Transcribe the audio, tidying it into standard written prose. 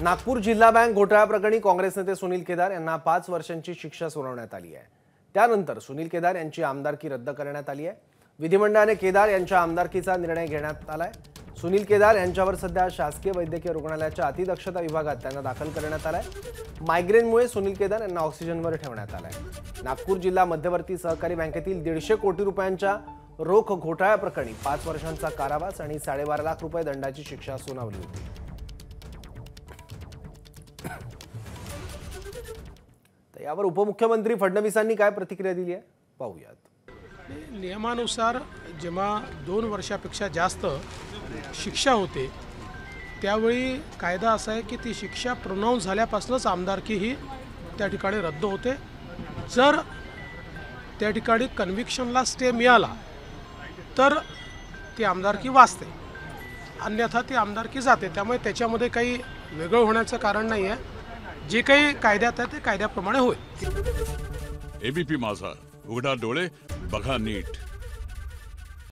नागपूर जिल्हा बँक घोटाळा प्रकरणी काँग्रेस नेते सुनील केदार यांना 5 वर्षांची शिक्षा सुनावण्यात आली आहे। त्यानंतर सुनील केदार यांची आमदारकी रद्द करण्यात आली आहे। विधिमंडळाने केदार यांच्या आमदारकीचा निर्णय घेण्यात आलाय। सुनील केदार यांच्यावर सध्या शासकीय वैद्यकीय रुग्णालयाच्या अतिदक्षता विभागात त्यांना दाखल करण्यात आलाय। मायग्रेनमुळे सुनील केदार यांना ऑक्सिजनवर ठेवण्यात आलाय। नागपूर जिल्हा मध्यवर्ती सहकारी बँकेतील 150 कोटी रुपयांच्या रोख घोटाळा प्रकरणी 5 वर्षांचा कारावास आणि 12.5 लाख रुपये दंडाची शिक्षा सुनावली होती। यावर उपमुख्यमंत्री फडणवीसांनी काय प्रतिक्रिया दिली आहे पाहूयात। नियमानुसार जेव्हा 2 वर्षापेक्षा जास्त शिक्षा होते त्यावेळी कायदा असा आहे की ती शिक्षा प्रोनाऊन्स झाल्यापासूनच आमदारकी ही त्या ठिकाणी रद्द होते। जर त्या ठिकाणी कन्व्हिक्शनला स्टे मिळाला तर ती आमदारकी वाचते, अन्यथा ती आमदारकी जाते। त्यामुळे त्याच्यामध्ये काही वेगळं होण्याचं कारण नाही आहे। जे काही कायद्यात आहे ते कायद्याप्रमाणे होईल। एबीपी माझा, उघडा डोळे बघा नीट।